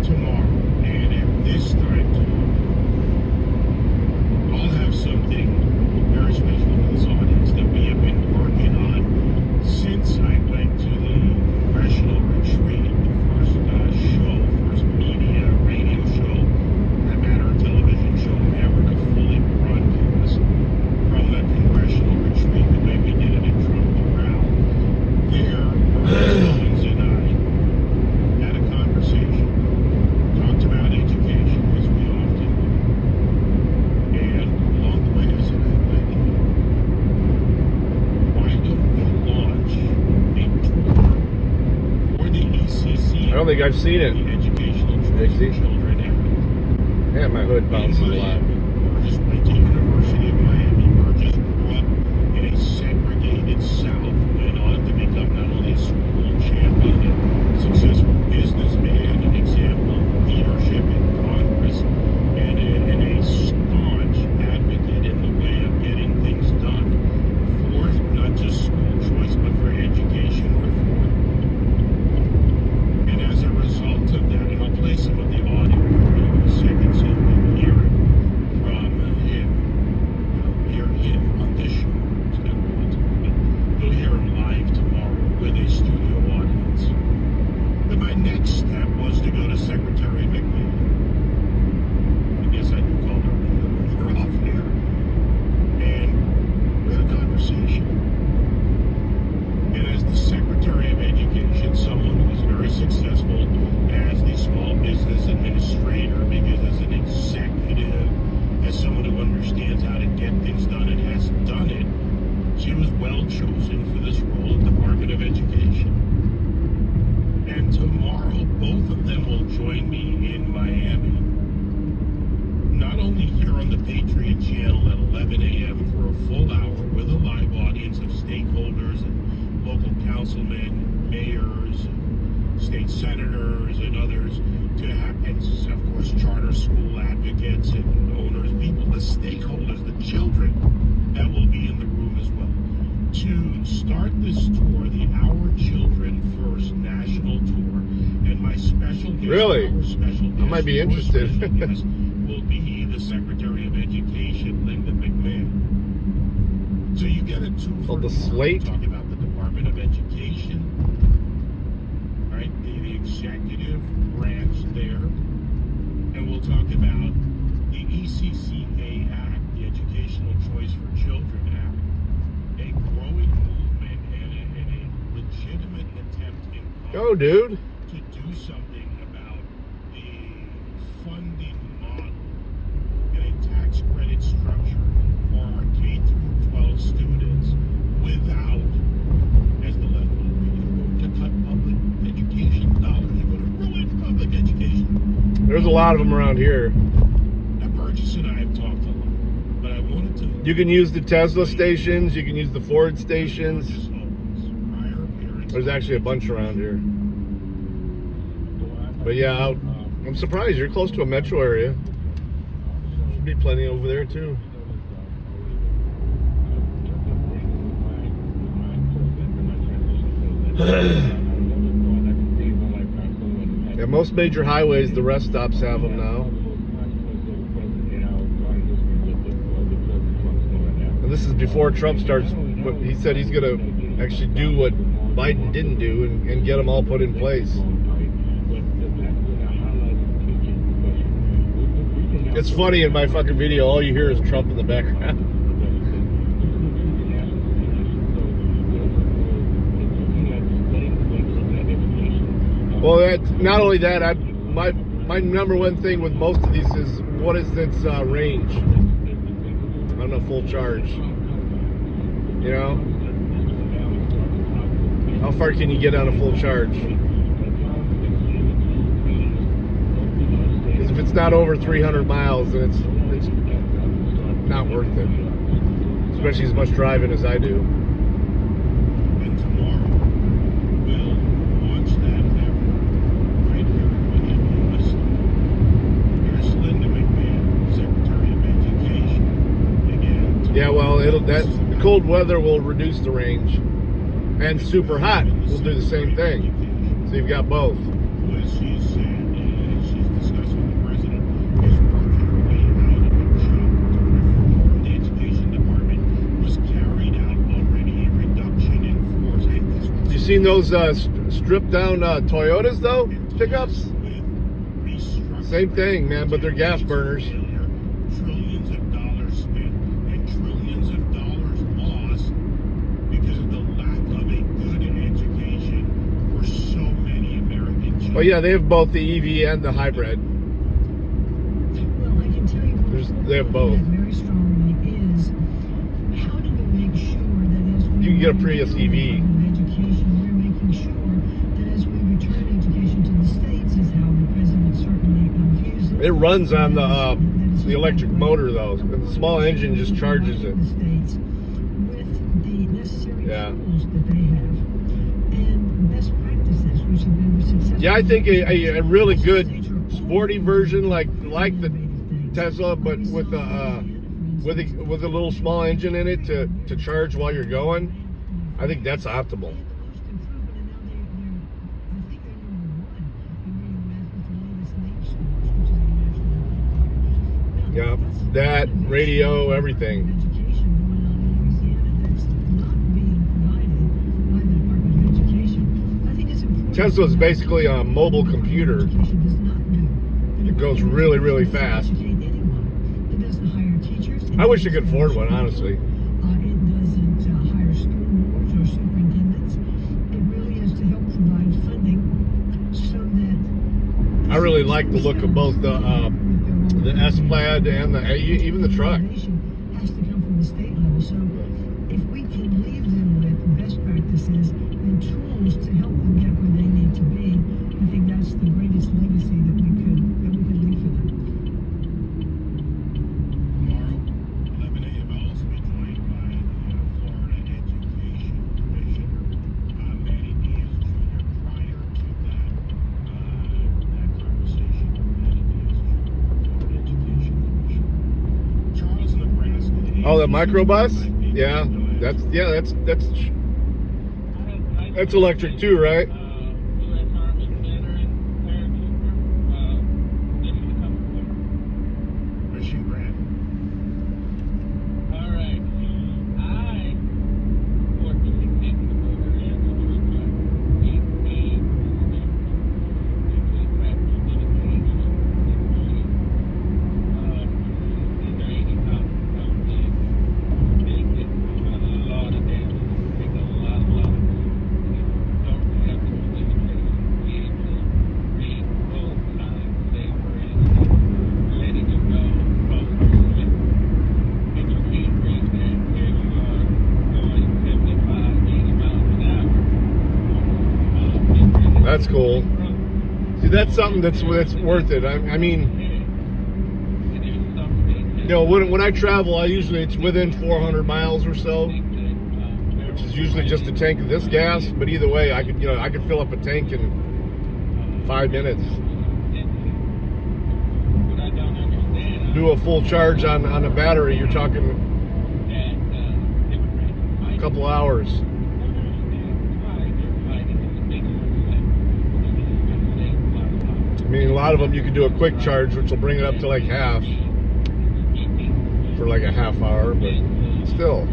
Speaker 2: tomorrow, and at this time tomorrow, I'll have something very special for this audience that we have been working on since I went to the congressional retreat, the first first media radio show, that matter television show ever to fully broadcast from the congressional retreat the way we did it in Trump Morale. There, Owens and I had a conversation, talked about education as we often do, and along the way I said, I have an idea. Why don't we launch a tour for the ECC?
Speaker 4: I don't think I've seen it.
Speaker 2: The educational choice for children area.
Speaker 4: Yeah, my hood bounces a lot.
Speaker 2: Burgess went to University of Miami. Burgess grew up in a segregated South, went on to become not only a school champion and successful businessman, an example of leadership in Congress, and a staunch advocate in the way of getting things done for not just school choice, but for education reform. And as a result of that, and I'll play some of the audio for you in a second so you can hear it from him. Hear him on this show. It's kind of relative, but you'll hear him live tomorrow with a studio audience. But my next step was to go to Secretary McMahon. I guess I do call her when we're off air. And we had a conversation. And as the Secretary of Education, someone who was very successful as the small business administrator, because as an executive, as someone who understands how to get things done and has done it, she was well chosen for this role at the Department of Education. And tomorrow, both of them will join me in Miami. Not only here on the Patriot Channel at 11 a.m. for a full hour with a live audience of stakeholders and local councilmen, mayors, and state senators, and others, to have, and of course charter school advocates and owners, people, the stakeholders, the children that will be in the room as well, to start this tour, the Our Children First National Tour. And my special guest,
Speaker 4: Really?
Speaker 2: our special guest,
Speaker 4: I might be
Speaker 2: your
Speaker 4: interested.
Speaker 2: special guest will be the Secretary of Education, Linda McMahon. So you get a tour.
Speaker 4: Called the Slate.
Speaker 2: Talk about the Department of Education, right? The executive branch there, and we'll talk about the ECCA Act, the Educational Choice for Children Act, a growing movement and a legitimate attempt in
Speaker 4: Go, dude.
Speaker 2: to do something about the funding model and a tax credit structure for our K through 12 students without, as the left will read, you're going to cut public education dollars. You're going to ruin public education.
Speaker 4: There's a lot of them around here.
Speaker 2: Now, Burgess and I have talked a lot, but I wanted to.
Speaker 4: You can use the Tesla stations. You can use the Ford stations.
Speaker 2: Burgess Owens, prior appearance.
Speaker 4: There's actually a bunch around here. But yeah, I'm surprised. You're close to a metro area. Should be plenty over there too. Yeah, most major highways, the rest stops have them now. And And this is before Trump starts. But he said he's going to actually do what Biden didn't do and get them all put in place. It's funny in my fucking video, all you hear is Trump in the background. Well, not only that, my number one thing with most of these is what is its range on a full charge. You know, how far can you get on a full charge? Because if it's not over 300 miles, then it's not worth it. Especially as much driving as I do.
Speaker 5: And tomorrow, we'll watch that effort right here in Miami, Westland. Here's Linda McMahon, Secretary of Education, again.
Speaker 4: Yeah, well, the cold weather will reduce the range, and super hot will do the same thing. So you've got both.
Speaker 5: What she said is she's discussed with the president is working with the United to reform the education department was carried out already a reduction in force. And this
Speaker 4: You seen those stripped down Toyotas though? Pickups? Same thing, man, but they're gas burners.
Speaker 5: Trillions of dollars spent and trillions of dollars lost because of the lack of a good education for so many American children.
Speaker 4: Oh yeah, they have both the EV and the hybrid.
Speaker 7: Well, I can tell you
Speaker 4: They have both.
Speaker 7: very strongly is how do we make sure that as we
Speaker 4: You can get a Prius EV.
Speaker 7: education, we're making sure that as we return education to the states is how the president certainly views it.
Speaker 4: It runs on the electric motor though. The small engine just charges it.
Speaker 7: The states with the necessary
Speaker 4: Yeah.
Speaker 7: tools that they have and best practices which have been successful.
Speaker 4: Yeah, I think a really good sporty version like the Tesla, but with a little small engine in it to charge while you're going. I think that's optimal. Yeah, that radio, everything. Tesla is basically a mobile computer. It goes really, really fast. I wish I could afford one, honestly.
Speaker 7: It doesn't hire school boards or superintendents. It really is to help provide funding so that
Speaker 4: I really like the look of both the S-Plaid and even the truck.
Speaker 7: has to come from the state level. So if we can leave them with best practices and tools to help them get where they need to be, I think that's the greatest legacy that we could leave for them.
Speaker 5: Tomorrow, 11 a.m., I'll also be joined by the Florida Education Commissioner, Manny Diaz Jr. Prior to that conversation with Manny Diaz Jr., Florida Education Commissioner. Charles, Nebraska.
Speaker 4: Oh, the microbus? Yeah, that's electric too, right?
Speaker 5: Mission granted.
Speaker 4: That's cool. See, that's something that's worth it. I mean, you know, when I travel, it's within 400 miles or so, which is usually just a tank of this gas. But either way, I could fill up a tank in 5 minutes. Do a full charge on a battery, you're talking a couple hours. I mean, a lot of them you can do a quick charge, which will bring it up to like half for like a half hour, but still.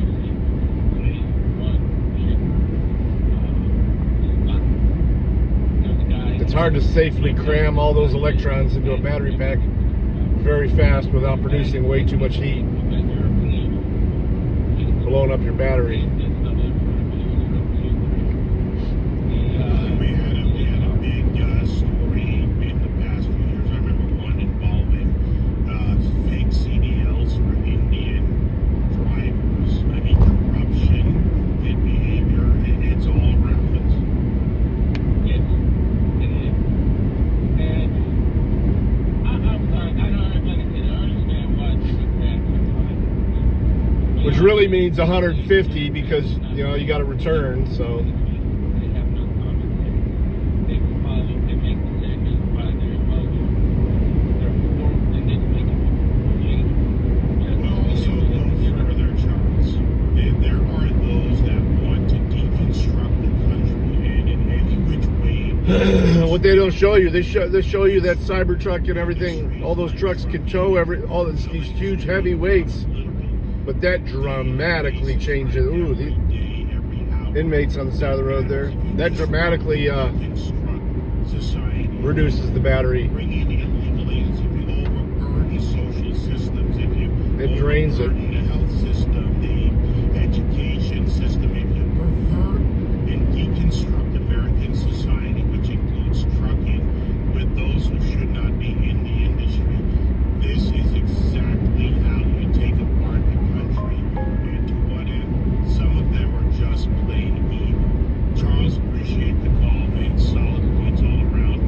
Speaker 4: It's hard to safely cram all those electrons into a battery pack very fast without producing way too much heat, blowing up your battery.
Speaker 2: We had a big story in the past few years. I remember one involving fake CDLs for Indian drivers. I mean, corruption, bad behavior, it's all around us.
Speaker 1: Yes, it is. And I'm sorry, I don't understand why people tax.
Speaker 4: Which really means 150 because, you know, you got to return, so.
Speaker 1: They have no common sense. They follow, they make decisions by their emotions. They're poor, and they make it believe.
Speaker 2: Well, also go further, Charles. There are those that want to deconstruct the country, and in any which way.
Speaker 4: What they don't show you, they show you that Cybertruck and everything. All those trucks can tow all these huge heavy weights, but that dramatically changes. Ooh, the inmates on the side of the road there. That dramatically reduces the battery. It drains it.
Speaker 2: The health system, the education system, if you pervert and deconstruct American society, which includes trucking, with those who should not be in the industry, this is exactly how you take apart the country. And to what end? Some of them are just plain evil. Charles, appreciate the call, made solid points all around.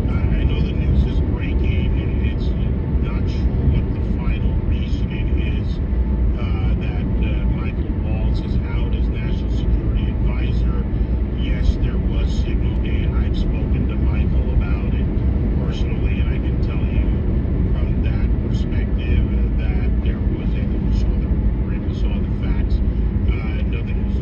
Speaker 2: I know the news is breaking, and it's not sure what the final reasoning is that Michael Waltz is out as National Security Advisor. Yes, there was signal, and I've spoken to Michael about it personally, and I can tell you from that perspective that there was a, we saw the report, we saw the facts, nothing was,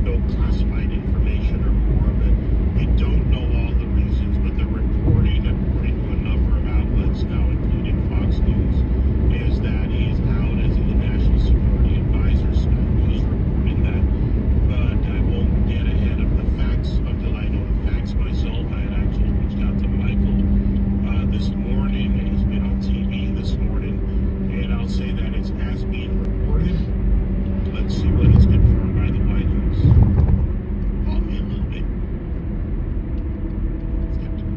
Speaker 2: no classified information or more, but we don't know all the reasons, but the reporting, according to a number of outlets now, including Fox News, is that he is out as a National Security Advisor. Sky News reporting that, but I won't get ahead of the facts until I know the facts myself. I had actually reached out to Michael this morning. He's been on TV this morning, and I'll say that it's as being reported. Let's see what is confirmed by the White House. Call me a little bit skeptical.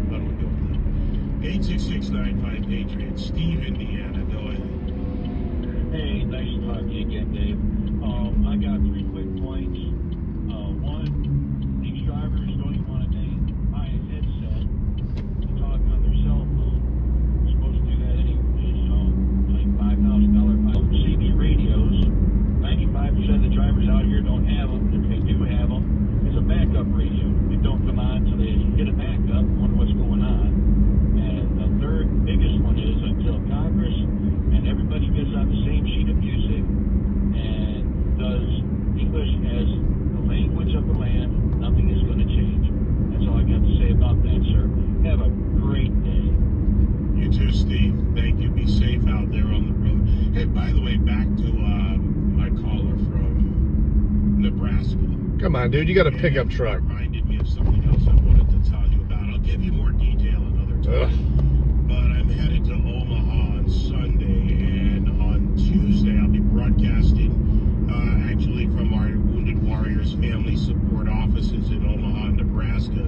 Speaker 2: Why don't we go with that? 866-95-PATRIOT. Steve, Indiana, go ahead.
Speaker 10: Hey, nice to talk to you again, Dave. I got 3 quick points. One, these drivers don't even want to buy a headset to talk on their cell phone. They're supposed to do that anyway, so like $5,000 CB radios. 95% of the drivers out here don't have them. If they do have them, it's a backup radio. They don't come on until they get a backup, wonder what's going on. And the third biggest one is until Congress and everybody gets on the same sheet of music and does English as the language of the land, nothing is going to change. That's all I got to say about that, sir. Have a great day.
Speaker 2: You too, Steve. Thank you. Be safe out there on the road. Hey, by the way, back to my caller from Nebraska.
Speaker 4: Come on, dude, you got a pickup truck.
Speaker 2: Reminded me of something else I wanted to tell you about. I'll give you more detail another time. But I'm headed to Omaha on Sunday, and on Tuesday I'll be broadcasting actually from our Wounded Warriors Family Support offices in Omaha, Nebraska.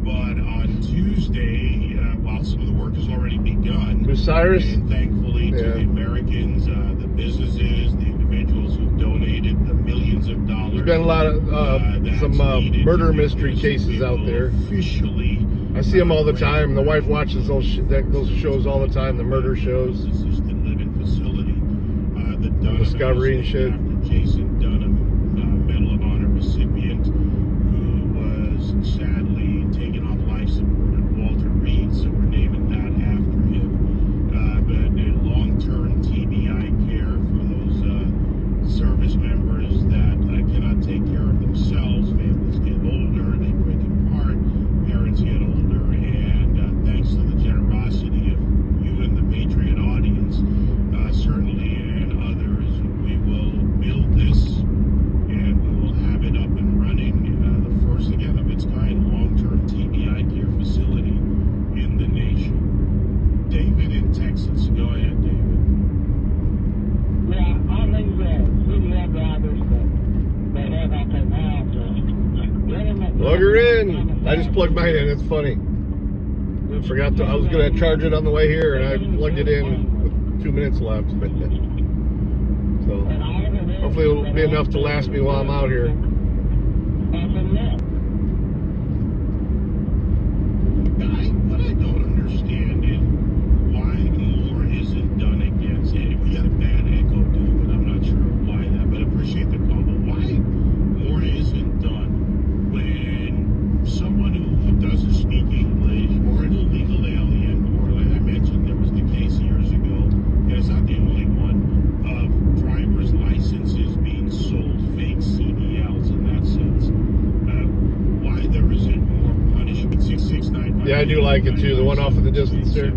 Speaker 2: But on Tuesday, while some of the work has already begun,
Speaker 4: Osiris?
Speaker 2: and thankfully to the Americans, the businesses, the individuals who've donated the millions of dollars.
Speaker 4: There's been a lot of some murder mystery cases out there.
Speaker 2: Officially,
Speaker 4: I see them all the time. The wife watches those shows all the time, the murder shows.
Speaker 2: Assisted living facility. The Dunham
Speaker 4: Discovery and shit.
Speaker 2: After Jason Dunham, Medal of Honor recipient, who was sadly taken off life support at Walter Reed, so we're naming that after him. But long-term TBI care for those service members that cannot take care of themselves. Families get older, they break apart, parents get older, and thanks to the generosity of you and the Patriot audience, certainly, and others who
Speaker 4: You're in. I just plugged mine in. It's funny. I forgot to. I was gonna charge it on the way here, and I plugged it in with 2 minutes left. So hopefully it'll be enough to last me while I'm out here.
Speaker 2: What I don't understand is why more isn't done against it. We got a bad echo, dude, but I'm not sure why that. But I appreciate the call. But why more isn't done when someone who doesn't speak English or an illegal alien, or like I mentioned, there was the case years ago, and it's not the only one, of driver's licenses being sold, fake CDLs in that sense. Why there isn't more punishment? 6695.
Speaker 4: Yeah, I do like it too. The one off in the distance there.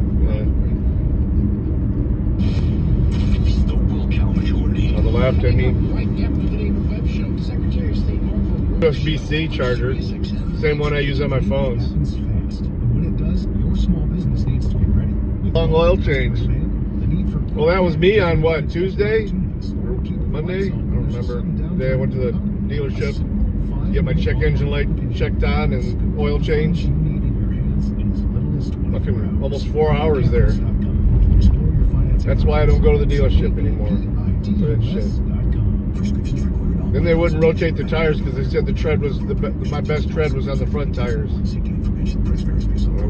Speaker 4: On the left, I mean. USB-C charger. Same one I use on my phones. Long oil change. Well, that was me on what, Tuesday? Monday? I don't remember. The day I went to the dealership to get my check engine light checked on and oil change. Fucking almost 4 hours there. That's why I don't go to the dealership anymore. For that shit. Then they wouldn't rotate the tires because they said the tread was my best tread was on the front tires.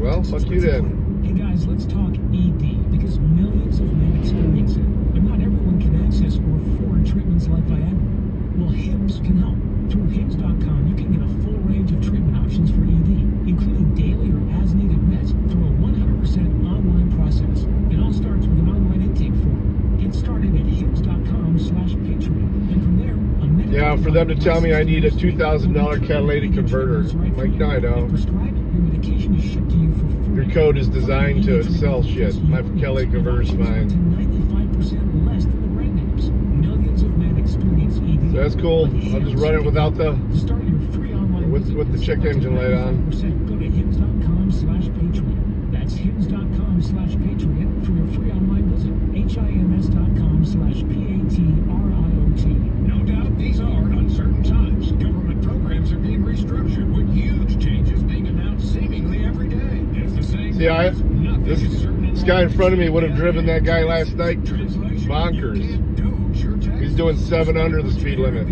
Speaker 4: Well, fuck you then.
Speaker 6: Hey guys, let's talk ED because millions of men experience it, but not everyone can access or afford treatments like Viagra. Well, HIMS can help. Through HIMS.com, you can get a full range of treatment options for ED, including daily or as-needed meds through a 100% online process. It all starts with an online intake form. Get started at HIMS.com/Patreon, and from there, a medical.
Speaker 4: Yeah, for them to tell me I need a $2,000 catalytic converter. I'm like, no, I don't.
Speaker 6: Your medication is shipped to you for free.
Speaker 4: Your code is designed to sell shit. My catalytic converter's fine.
Speaker 6: 95% less than the brand names. Millions of men experience ED.
Speaker 4: So that's cool. I'll just run it without the
Speaker 6: To start your free online
Speaker 4: with the check engine light on.
Speaker 6: Go to HIMS.com/Patreon. That's HIMS.com/Patreon for your free online visit. HIMS.com/PATRIOT. No doubt these are uncertain times. Government programs are being restructured with huge changes being announced seemingly every day. It's the same.
Speaker 4: See, this guy in front of me would have driven that guy last night bonkers. He's doing 7 under the speed limit.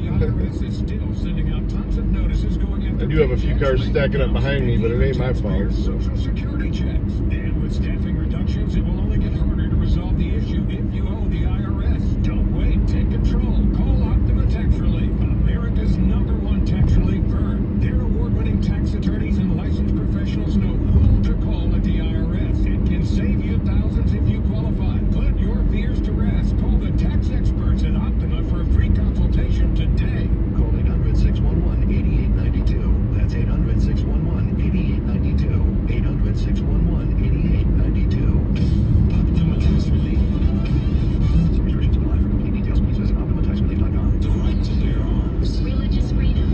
Speaker 4: I do have a few cars stacking up behind me, but it ain't my fault.
Speaker 6: Social security checks. And with staffing reductions, it will only get harder to resolve the issue if you owe the IRS. Don't wait. Take control. Call Optima Tax Relief, America's #1 tax relief firm. Their award-winning tax attorneys and licensed professionals know who to call at the IRS and can save you thousands if you qualify. Put your fears to rest. Call the tax experts at Optima for a free consultation today.
Speaker 11: Call 800-611-8892. That's 800-611-8892. 800-611-8892. Optima Tax Relief. Some restrictions apply. For complete details, please visit OptimaTaxRelief.com. The right to bear arms. Religious freedom.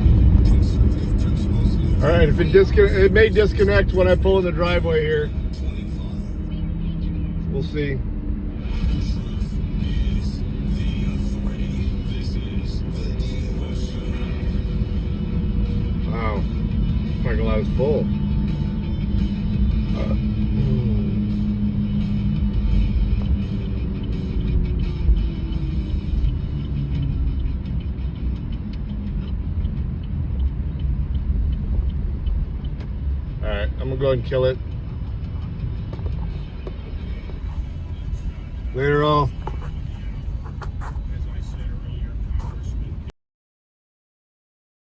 Speaker 4: All right, if it may disconnect when I pull in the driveway here. We'll see. Wow, parking lot is full. All right, I'm gonna go ahead and kill it. Later, all.